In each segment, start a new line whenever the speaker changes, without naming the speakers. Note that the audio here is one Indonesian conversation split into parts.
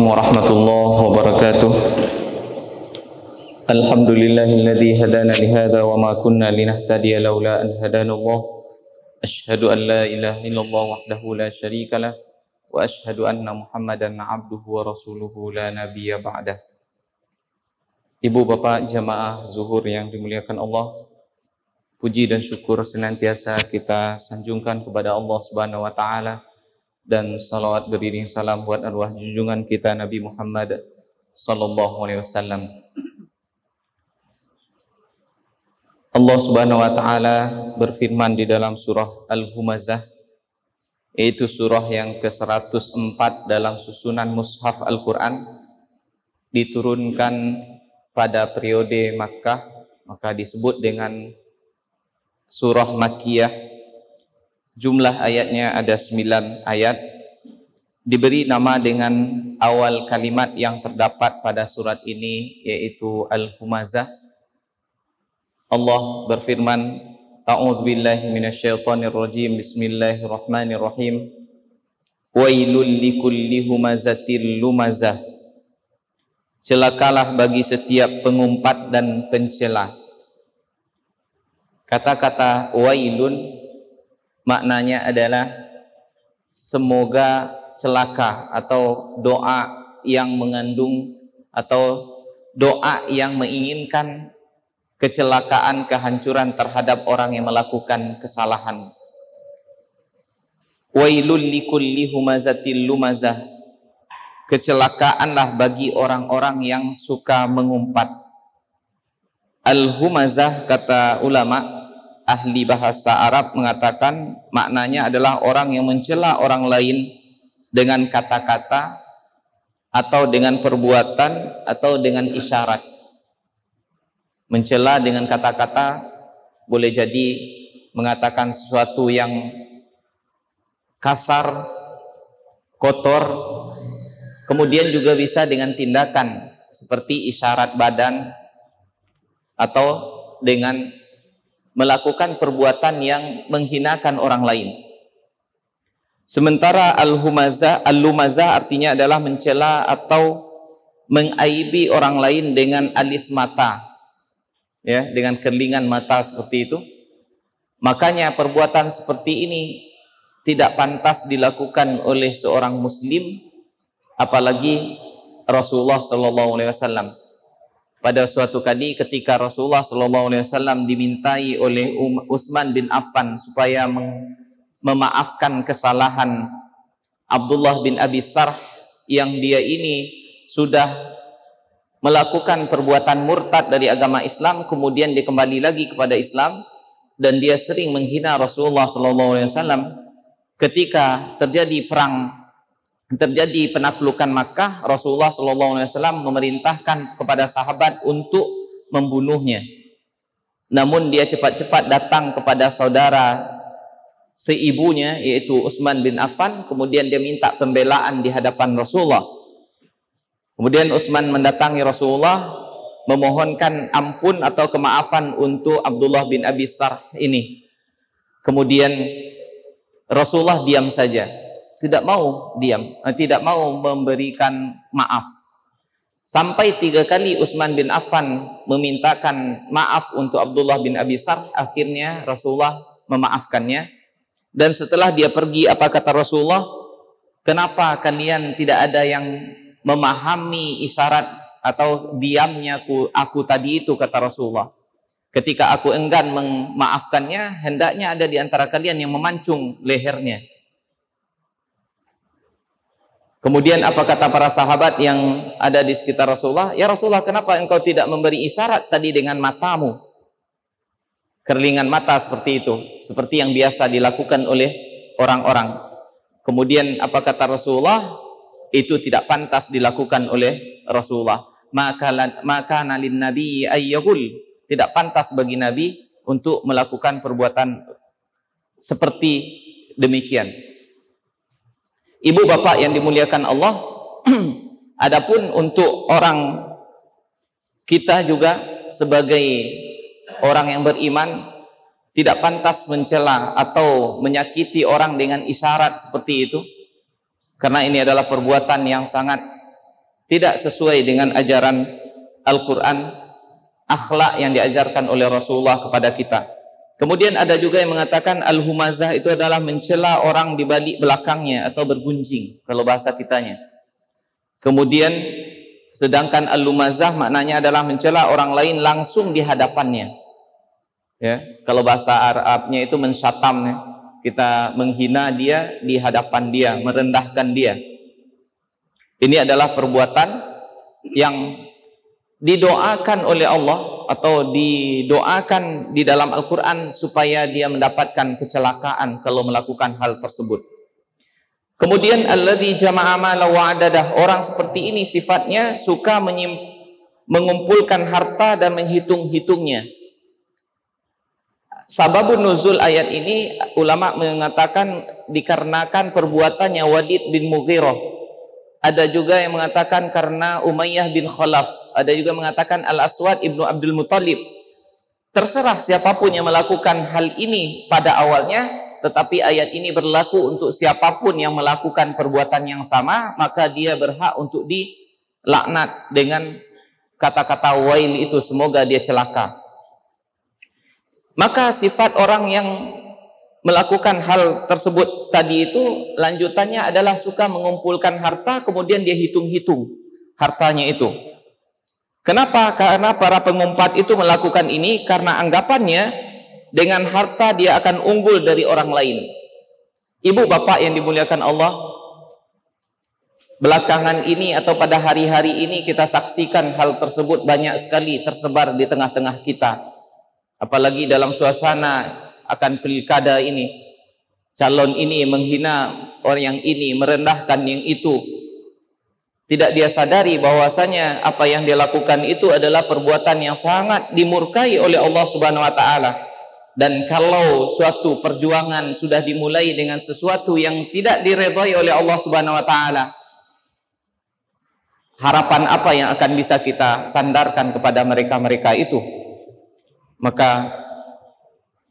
warahmatullahi wabarakatuh. Alhamdulillahilladzi hadana lihada wa ma kunna linahtadiya laula an hadanallah. Asyhadu an la ilaha illallah wahdahu la syarikalah wa asyhadu anna Muhammadan abduhu wa rasuluhu la nabiyya ba'dah. Ibu bapak jamaah zuhur yang dimuliakan Allah, puji dan syukur senantiasa kita sanjungkan kepada Allah Subhanahu wa taala, dan salawat beriring salam buat arwah junjungan kita Nabi Muhammad sallallahu alaihi wasallam. Allah Subhanahu wa taala berfirman di dalam surah Al-Humazah, yaitu surah yang ke-104 dalam susunan mushaf Al-Quran, diturunkan pada periode Makkah, maka disebut dengan surah Makkiyah. Jumlah ayatnya ada 9 ayat. Diberi nama dengan awal kalimat yang terdapat pada surat ini, yaitu Al-Humazah. Allah berfirman, A'udzubillahi minasyaitonirrajim, Bismillahirrahmanirrahim. Wailul likulli humazatil lumazah. Celakalah bagi setiap pengumpat dan pencela. Kata-kata wailun maknanya adalah semoga celaka, atau doa yang mengandung atau doa yang menginginkan kecelakaan, kehancuran terhadap orang yang melakukan kesalahan. Wailul likulli humazatil lumazah. Kecelakaanlah bagi orang-orang yang suka mengumpat. Al-humazah, kata ulama ahli bahasa Arab mengatakan maknanya adalah orang yang mencela orang lain dengan kata-kata atau dengan perbuatan atau dengan isyarat. Mencela dengan kata-kata boleh jadi mengatakan sesuatu yang kasar, kotor. Kemudian juga bisa dengan tindakan seperti isyarat badan atau dengan melakukan perbuatan yang menghinakan orang lain. Sementara al-lumazah artinya adalah mencela atau mengaibi orang lain dengan alis mata, ya, dengan kerlingan mata seperti itu. Makanya perbuatan seperti ini tidak pantas dilakukan oleh seorang muslim, apalagi Rasulullah sallallahu alaihi wasallam. Pada suatu kali ketika Rasulullah SAW dimintai oleh Utsman bin Affan supaya memaafkan kesalahan Abdullah bin Abi Sarh yang dia ini sudah melakukan perbuatan murtad dari agama Islam, kemudian dia kembali lagi kepada Islam, dan dia sering menghina Rasulullah SAW. Ketika terjadi penaklukan Makkah, Rasulullah SAW memerintahkan kepada sahabat untuk membunuhnya. Namun dia cepat-cepat datang kepada saudara seibunya, yaitu Utsman bin Affan. Kemudian dia minta pembelaan di hadapan Rasulullah. Kemudian Utsman mendatangi Rasulullah, memohonkan ampun atau kemaafan untuk Abdullah bin Abi Sarh ini. Kemudian Rasulullah diam saja, tidak mau memberikan maaf. Sampai 3 kali Utsman bin Affan memintakan maaf untuk Abdullah bin Abi Sarh, akhirnya Rasulullah memaafkannya. Dan setelah dia pergi, apa kata Rasulullah? Kenapa kalian tidak ada yang memahami isyarat atau diamnya aku tadi itu, kata Rasulullah. Ketika aku enggan memaafkannya, hendaknya ada di antara kalian yang memancung lehernya. Kemudian apa kata para sahabat yang ada di sekitar Rasulullah? Ya Rasulullah, kenapa engkau tidak memberi isyarat tadi dengan matamu? Kerlingan mata seperti itu, seperti yang biasa dilakukan oleh orang-orang. Kemudian apa kata Rasulullah? Itu tidak pantas dilakukan oleh Rasulullah. Maka nalin nabi ayyahul. Tidak pantas bagi Nabi untuk melakukan perbuatan seperti demikian. Ibu bapak yang dimuliakan Allah, adapun untuk orang kita juga sebagai orang yang beriman, tidak pantas mencela atau menyakiti orang dengan isyarat seperti itu, karena ini adalah perbuatan yang sangat tidak sesuai dengan ajaran Al-Quran, akhlak yang diajarkan oleh Rasulullah kepada kita. Kemudian ada juga yang mengatakan al-humazah itu adalah mencela orang di balik belakangnya atau bergunjing, kalau bahasa kitanya. Kemudian sedangkan al-lumazah maknanya adalah mencela orang lain langsung di hadapannya. Ya, kalau bahasa Arabnya itu mensyatam, ya. Kita menghina dia di hadapan dia, merendahkan dia. Ini adalah perbuatan yang didoakan oleh Allah atau didoakan di dalam Al-Quran supaya dia mendapatkan kecelakaan kalau melakukan hal tersebut. Kemudian alladzi jama'a mala wa adadah, orang seperti ini sifatnya suka mengumpulkan harta dan menghitung-hitungnya. Sababun nuzul ayat ini ulama mengatakan dikarenakan perbuatannya Walid bin Mughirah. Ada juga yang mengatakan karena Umayyah bin Khalaf. Ada juga mengatakan Al-Aswad ibnu Abdul Muttalib. Terserah siapapun yang melakukan hal ini pada awalnya, tetapi ayat ini berlaku untuk siapapun yang melakukan perbuatan yang sama, maka dia berhak untuk dilaknat dengan kata-kata wail itu, semoga dia celaka. Maka sifat orang yang melakukan hal tersebut tadi itu lanjutannya adalah suka mengumpulkan harta, kemudian dia hitung-hitung hartanya itu. Kenapa? Karena para pengumpat itu melakukan ini karena anggapannya dengan harta dia akan unggul dari orang lain. Ibu bapak yang dimuliakan Allah, belakangan ini atau pada hari-hari ini kita saksikan hal tersebut banyak sekali tersebar di tengah-tengah kita. Apalagi dalam suasana akan pilkada ini, calon ini menghina orang yang ini, merendahkan yang itu. Tidak dia sadari bahwasanya apa yang dia lakukan itu adalah perbuatan yang sangat dimurkai oleh Allah Subhanahu wa taala. Dan kalau suatu perjuangan sudah dimulai dengan sesuatu yang tidak diredai oleh Allah Subhanahu wa taala, harapan apa yang akan bisa kita sandarkan kepada mereka-mereka itu? Maka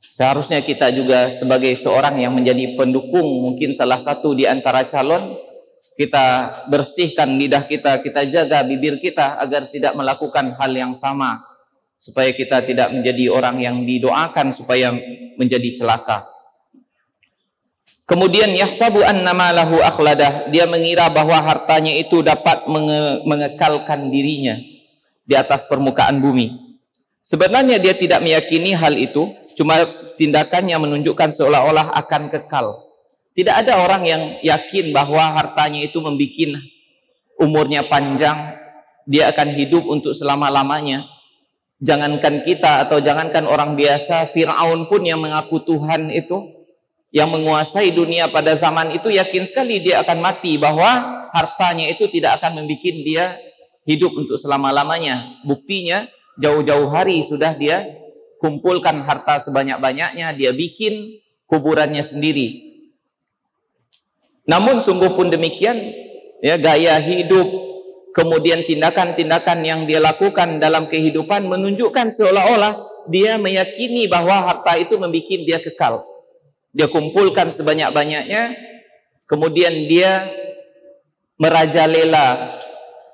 seharusnya kita juga sebagai seorang yang menjadi pendukung mungkin salah satu di antara calon, kita bersihkan lidah kita, kita jaga bibir kita agar tidak melakukan hal yang sama, supaya kita tidak menjadi orang yang didoakan supaya menjadi celaka. Kemudian yahsabu annama lahu akhladah, dia mengira bahwa hartanya itu dapat mengekalkan dirinya di atas permukaan bumi. Sebenarnya dia tidak meyakini hal itu, cuma tindakannya menunjukkan seolah-olah akan kekal. Tidak ada orang yang yakin bahwa hartanya itu membuat umurnya panjang, dia akan hidup untuk selama-lamanya. Jangankan kita atau jangankan orang biasa, Fir'aun pun yang mengaku Tuhan itu, yang menguasai dunia pada zaman itu, yakin sekali dia akan mati, bahwa hartanya itu tidak akan membuat dia hidup untuk selama-lamanya. Buktinya jauh-jauh hari sudah dia kumpulkan harta sebanyak-banyaknya, dia bikin kuburannya sendiri. Namun sungguh pun demikian, ya, gaya hidup, kemudian tindakan-tindakan yang dia lakukan dalam kehidupan menunjukkan seolah-olah dia meyakini bahwa harta itu membuat dia kekal. Dia kumpulkan sebanyak-banyaknya, kemudian dia merajalela,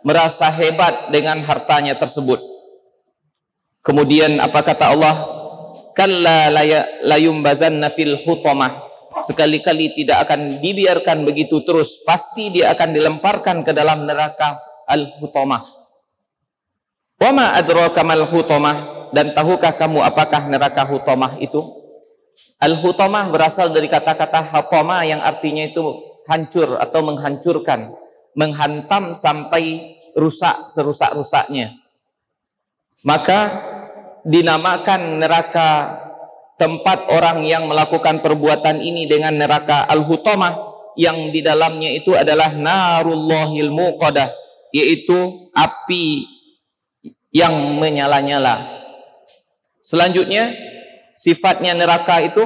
merasa hebat dengan hartanya tersebut. Kemudian apa kata Allah? Kalla la yumbazanna fil hutamah. Sekali-kali tidak akan dibiarkan begitu terus, pasti dia akan dilemparkan ke dalam neraka al-hutamah. Wa ma adraka mal hutamah, dan tahukah kamu apakah neraka hutamah itu? Al-hutamah berasal dari kata-kata hatama yang artinya itu hancur atau menghancurkan, menghantam sampai rusak serusak-rusaknya. Maka dinamakan neraka tempat orang yang melakukan perbuatan ini dengan neraka al-hutamah, yang di dalamnya itu adalah narullahil muqadah, yaitu api yang menyala-nyala. Selanjutnya sifatnya neraka itu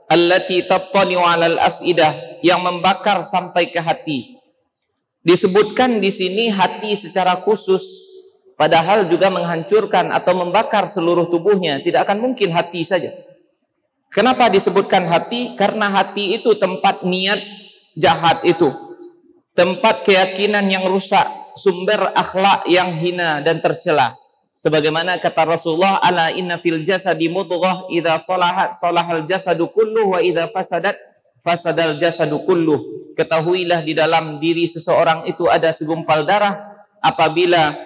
allati tattali'u 'alal afidah, yang membakar sampai ke hati. Disebutkan di sini hati secara khusus, padahal juga menghancurkan atau membakar seluruh tubuhnya. Tidak akan mungkin hati saja. Kenapa disebutkan hati? Karena hati itu tempat niat jahat itu, tempat keyakinan yang rusak, sumber akhlak yang hina dan tercela. Sebagaimana kata Rasulullah, ala inna fil jasadi mudghah idza salahat salahal jasadu kulluh wa idza fasadat fasadal jasadu kulluh. Ketahuilah di dalam diri seseorang itu ada segumpal darah. Apabila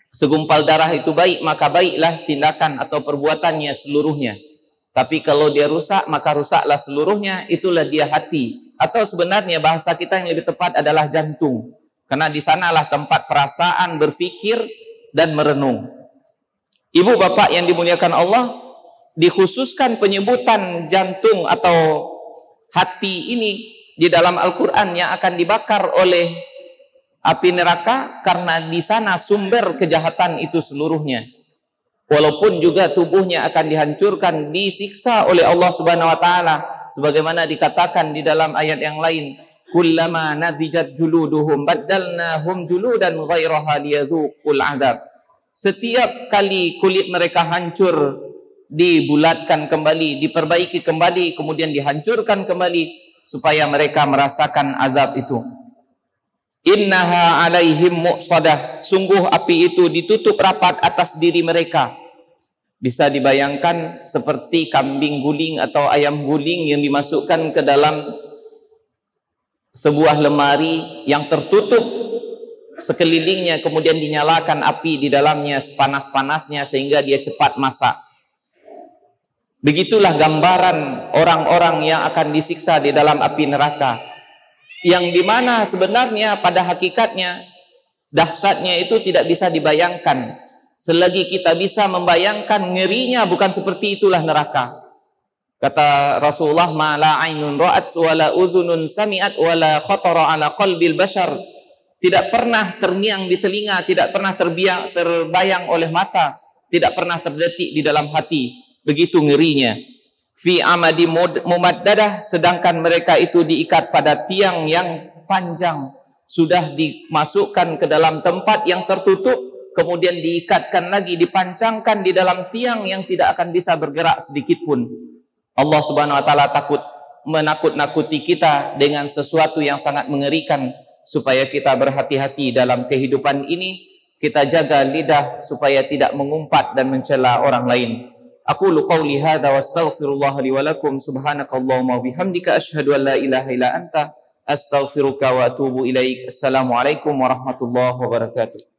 segumpal darah itu baik, maka baiklah tindakan atau perbuatannya seluruhnya. Tapi kalau dia rusak, maka rusaklah seluruhnya. Itulah dia hati. Atau sebenarnya bahasa kita yang lebih tepat adalah jantung. Karena di sanalah tempat perasaan, berfikir, dan merenung. Ibu bapak yang dimuliakan Allah, dikhususkan penyebutan jantung atau hati ini di dalam Al-Quran yang akan dibakar oleh api neraka, karena di sana sumber kejahatan itu seluruhnya. Walaupun juga tubuhnya akan dihancurkan, disiksa oleh Allah Subhanahu wa taala, sebagaimana dikatakan di dalam ayat yang lain, kullama nadijat juluduhum baddalnahum juludan ghairaha liyadzuqul adzab. Setiap kali kulit mereka hancur, dibulatkan kembali, diperbaiki kembali, kemudian dihancurkan kembali supaya mereka merasakan azab itu. Innaha alaihim muqsadah, sungguh api itu ditutup rapat atas diri mereka. Bisa dibayangkan seperti kambing guling atau ayam guling yang dimasukkan ke dalam sebuah lemari yang tertutup sekelilingnya, kemudian dinyalakan api di dalamnya sepanas-panasnya sehingga dia cepat masak. Begitulah gambaran orang-orang yang akan disiksa di dalam api neraka, yang dimana sebenarnya pada hakikatnya dahsyatnya itu tidak bisa dibayangkan. Selagi kita bisa membayangkan ngerinya, bukan seperti itulah neraka. Kata Rasulullah, ma la ainun ra'at wa la uzunun sami'at wa la khatara ala qalbil bashar. Tidak pernah terngiang di telinga, tidak pernah terbayang oleh mata, tidak pernah terdetik di dalam hati. Begitu ngerinya. Fi amadi mumaddadah, sedangkan mereka itu diikat pada tiang yang panjang, sudah dimasukkan ke dalam tempat yang tertutup, kemudian diikatkan lagi, dipancangkan di dalam tiang yang tidak akan bisa bergerak sedikit pun. Allah Subhanahu wa taala menakut-nakuti kita dengan sesuatu yang sangat mengerikan, supaya kita berhati-hati dalam kehidupan ini. Kita jaga lidah supaya tidak mengumpat dan mencela orang lain. Aqulu qawli hadza wa astaghfirullah li wa lakum, subhanakallahumma wa bihamdika asyhadu an la ilaha illa anta astaghfiruka wa atubu ilaik. Assalamualaikum warahmatullahi wabarakatuh.